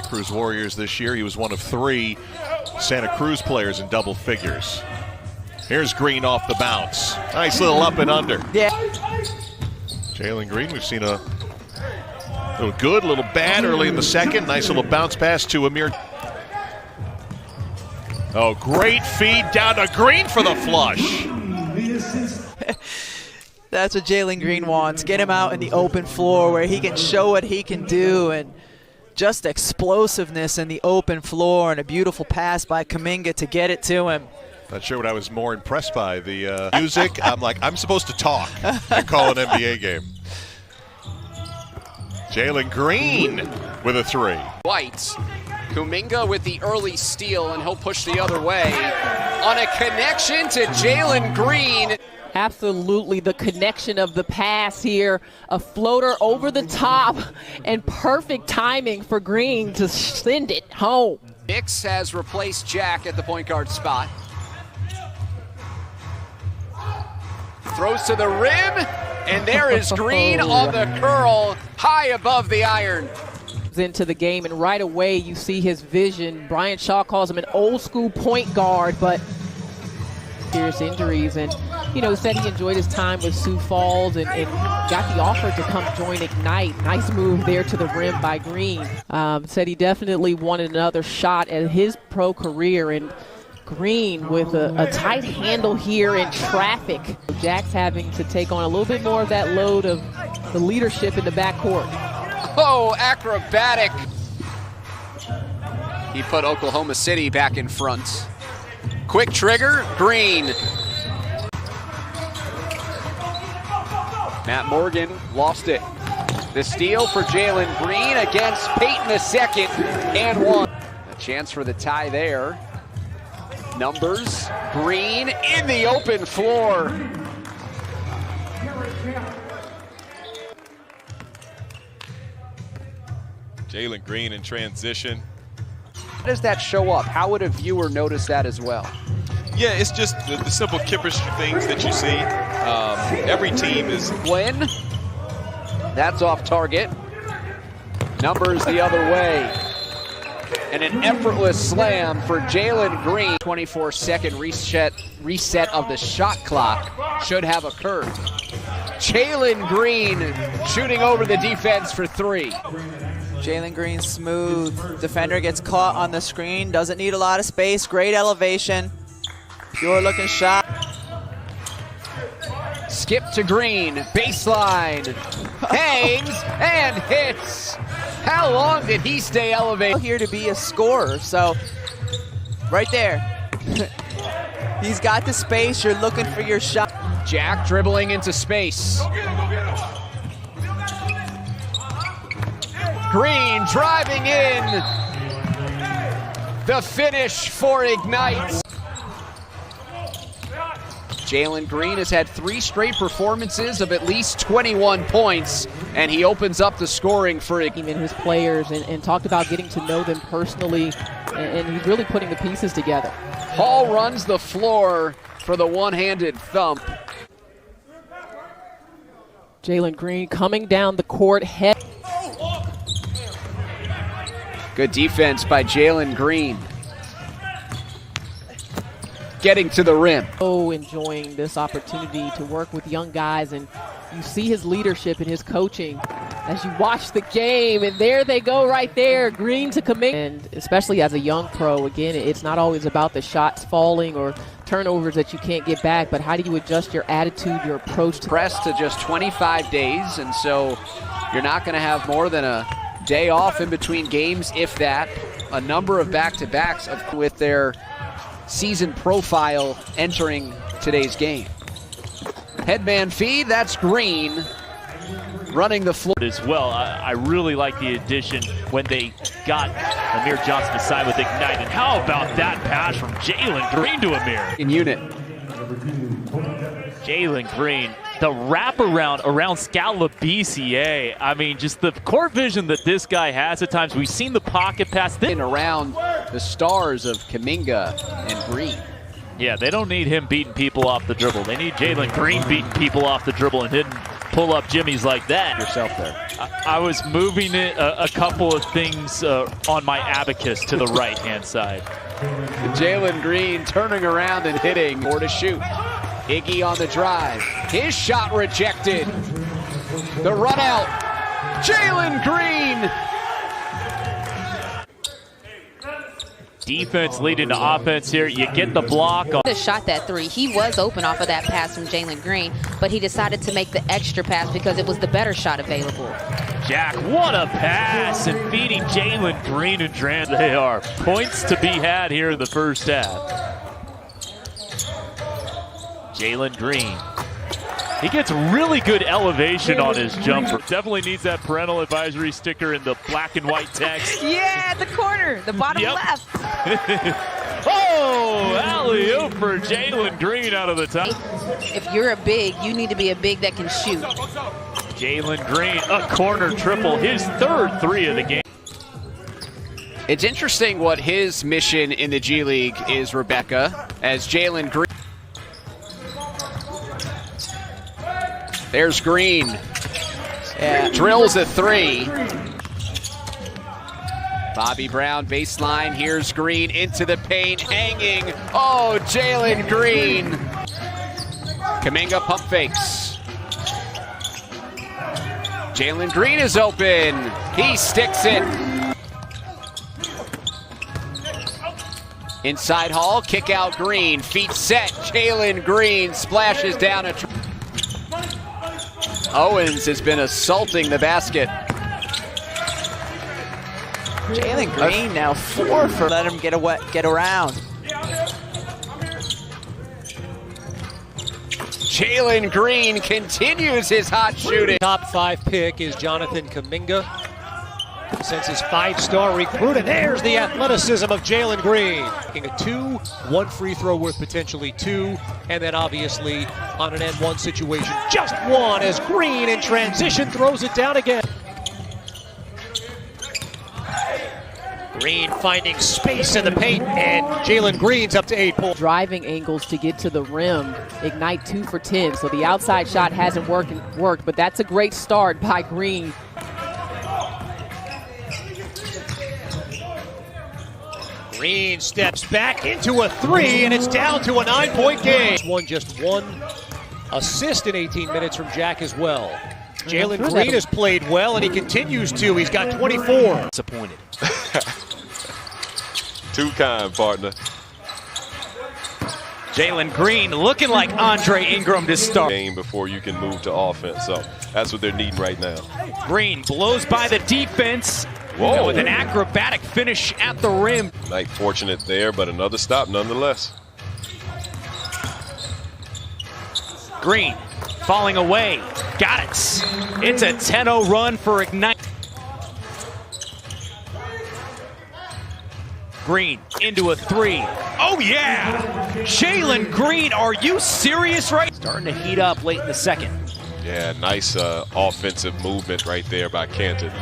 Cruz Warriors this year. He was one of 3 Santa Cruz players in double figures. Here's Green off the bounce. Nice little up and under. Yeah. Jalen Green, we've seen a little good, a little bad early in the second. Nice little bounce pass to Amir. Oh, great feed down to Green for the flush. That's what Jalen Green wants. Get him out in the open floor where he can show what he can do, and just explosiveness in the open floor, and a beautiful pass by Kuminga to get it to him. Not sure what I was more impressed by, the music. I'm like, I'm supposed to talk and call an NBA game. Jalen Green with a 3. White. Kuminga with the early steal, and he'll push the other way. On a connection to Jalen Green. Absolutely, the connection of the pass here. A floater over the top, and perfect timing for Green to send it home. Nix has replaced Jack at the point guard spot. Throws to the rim, and there is Green on the curl, high above the iron. Into the game, and right away you see his vision. Brian Shaw calls him an old school point guard, but serious injuries, and said he enjoyed his time with Sioux Falls and got the offer to come join Ignite. Nice move there to the rim by Green. Said he definitely wanted another shot at his pro career, and Green with a tight handle here in traffic. Jack's having to take on a little bit more of that load of the leadership in the backcourt. Oh, acrobatic. He put Oklahoma City back in front. Quick trigger, Green. Matt Morgan lost it. The steal for Jalen Green against Peyton II, and 1. A chance for the tie there. Numbers, Green in the open floor. Jalen Green in transition. How does that show up? How would a viewer notice that as well? Yeah, it's just the simple chemistry things that you see. Every team is... Flynn, that's off target. Numbers the other way. And an effortless slam for Jalen Green. 24-second reset of the shot clock should have occurred. Jalen Green shooting over the defense for 3. Jalen Green smooth. Defender gets caught on the screen. Doesn't need a lot of space. Great elevation. Pure looking shot. Skip to Green. Baseline. Hangs and hits. How long did he stay elevated? Here to be a scorer. So right there. He's got the space. You're looking for your shot. Jack dribbling into space. Green driving in. The finish for Ignite. Jalen Green has had 3 straight performances of at least 21 points, and he opens up the scoring for Ignite. And his players, and talked about getting to know them personally, and he's really putting the pieces together. Hall runs the floor for the one-handed thump. Jalen Green coming down the court, head. Good defense by Jalen Green. Getting to the rim. Oh, enjoying this opportunity to work with young guys, and you see his leadership and his coaching as you watch the game, and there they go right there, Green to commit. And especially as a young pro, again, it's not always about the shots falling or turnovers that you can't get back, but how do you adjust your attitude, your approach to press to just 25 days, and so you're not going to have more than a day off in between games, if that. A number of back-to-backs with their season profile entering today's game. Headman feed, that's Green running the floor. As well, I really like the addition when they got Amir Johnson to side with Ignite. And how about that pass from Jalen Green to Amir? In unit. Jalen Green, the wraparound around Scala BCA. I mean, just the court vision that this guy has at times. We've seen the pocket pass. In around the stars of Kuminga and Green. Yeah, they don't need him beating people off the dribble. They need Jalen Green beating people off the dribble and hitting pull-up jimmies like that. Yourself there. I was moving it a couple of things on my abacus to the right-hand side. Jalen Green turning around and hitting. 4 to shoot. Iggy on the drive. His shot rejected. The run out. Jalen Green. Defense leading to offense here. You get the block. He shot that three. He was open off of that pass from Jalen Green, but he decided to make the extra pass because it was the better shot available. Jack, what a pass, and feeding Jalen Green and Trent. They are points to be had here in the first half. Jalen Green. He gets really good elevation on his jumper. Definitely needs that parental advisory sticker in the black and white text. Yeah, the corner, the bottom left. Oh, alley-oop for Jalen Green out of the top. If you're a big, you need to be a big that can shoot. Jalen Green, a corner triple, his third 3 of the game. It's interesting what his mission in the G League is, Rebecca, as Jalen Green. There's Green. Yeah. Drills a 3. Bobby Brown baseline. Here's Green into the paint, hanging. Oh, Jalen Green. Kuminga pump fakes. Jalen Green is open. He sticks it. Inside Hall, kick out Green. Feet set. Jalen Green splashes down a. Owens has been assaulting the basket. Jalen Green now 4 for let him get around. Jalen Green continues his hot shooting. Top 5 pick is Jonathan Kuminga. Since his 5-star recruit, and there's the athleticism of Jalen Green. Taking a 2, 1 free throw worth potentially 2, and then obviously on an N1 situation, just 1 as Green in transition throws it down again. Green finding space in the paint, and Jalen Green's up to 8 points. Driving angles to get to the rim. Ignite 2 for 10, so the outside shot hasn't worked, but that's a great start by Green. Green steps back into a 3, and it's down to a 9-point game. Just one assist in 18 minutes from Jack as well. Jalen Green has played well, and he continues to. He's got 24. Disappointed. Too kind, partner. Jalen Green looking like Andre Ingram to start. Game before you can move to offense, so that's what they're needing right now. Green blows by the defense. Whoa. With an acrobatic finish at the rim. Knight fortunate there, but another stop nonetheless. Green falling away. Got it. It's a 10-0 run for Ignite. Green into a 3. Oh, yeah! Jalen Green, are you serious right? Starting to heat up late in the second. Yeah, nice offensive movement right there by Canton.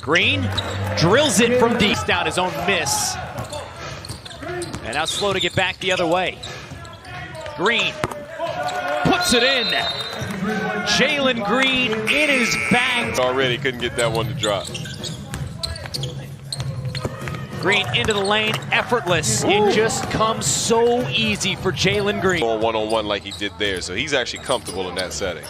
Green drills it from deep. Down his own miss. And now slow to get back the other way. Green puts it in. Jalen Green in his bag. Already couldn't get that one to drop. Green into the lane, effortless. It just comes so easy for Jalen Green. One-on-one like he did there, so he's actually comfortable in that setting.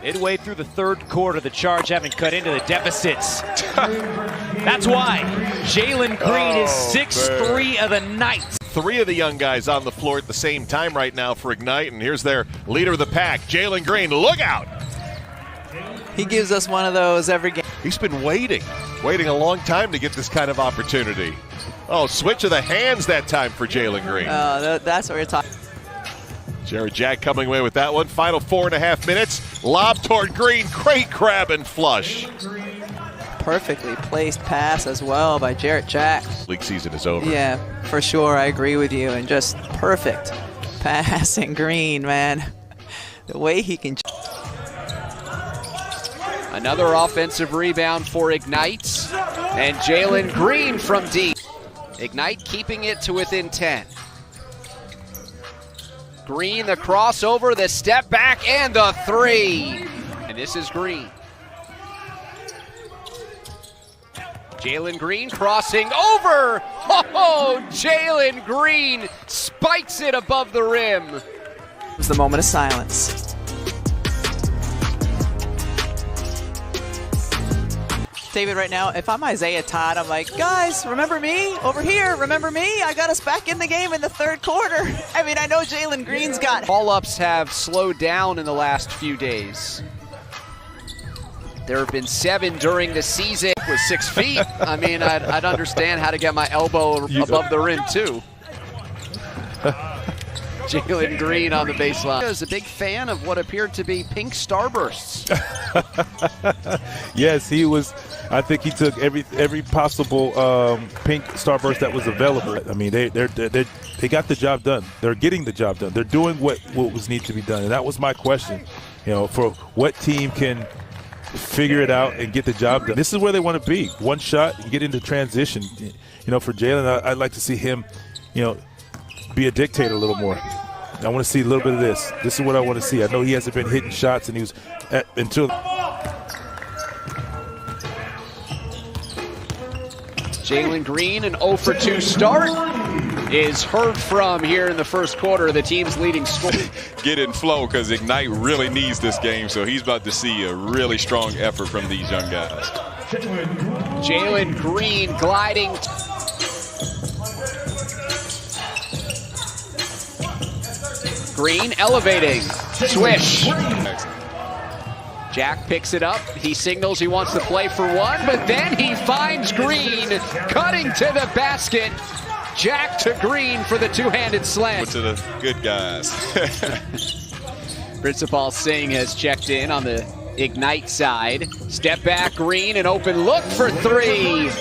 Midway through the third quarter, the Charge haven't cut into the deficits. That's why Jalen Green is 6-3 of the night. 3 of the young guys on the floor at the same time right now for Ignite, and here's their leader of the pack, Jalen Green. Look out! He gives us one of those every game. He's been waiting a long time to get this kind of opportunity. Oh, switch of the hands that time for Jalen Green. That's what we're talking. Jared Jack coming away with that one. Final 4.5 minutes. Lob toward Green. Great grab and flush. Perfectly placed pass as well by Jarrett Jack. League season is over. Yeah, for sure. I agree with you. And just perfect passing Green, man. The way he can. Another offensive rebound for Ignite. And Jalen Green from deep. Ignite keeping it to within 10. Green, the crossover, the step back, and the 3. And this is Green. Jalen Green crossing over. Oh, Jalen Green spikes it above the rim. It was the moment of silence. David, right now, if I'm Isaiah Todd, I'm like, guys, remember me over here? Remember me? I got us back in the game in the third quarter. I mean, I know Jalen Green's got Call-ups have slowed down in the last few days. There have been 7 during the season with 6 feet. I mean, I'd understand how to get my elbow above the rim, too. Jalen Green on the baseline. He was a big fan of what appeared to be pink starbursts. Yes, he was. I think he took every possible pink starburst that was available. I mean, they got the job done. They're getting the job done. They're doing what was need to be done, and that was my question. You know, for what team can figure it out and get the job done. This is where they want to be. One shot and get into transition. You know, for Jalen, I'd like to see him, you know, be a dictator a little more. I want to see a little bit of this. This is what I want to see. I know he hasn't been hitting shots, and he was until. Jalen Green, an 0 for 2 start, is heard from here in the first quarter. The team's leading scorer. Get in flow because Ignite really needs this game, so he's about to see a really strong effort from these young guys. Jalen Green gliding. Green elevating. Swish. Jack picks it up. He signals he wants to play for one, but then he finds Green cutting to the basket. Jack to Green for the two-handed slam. To the good guys. Principal Singh has checked in on the Ignite side. Step back, Green, an open look for 3.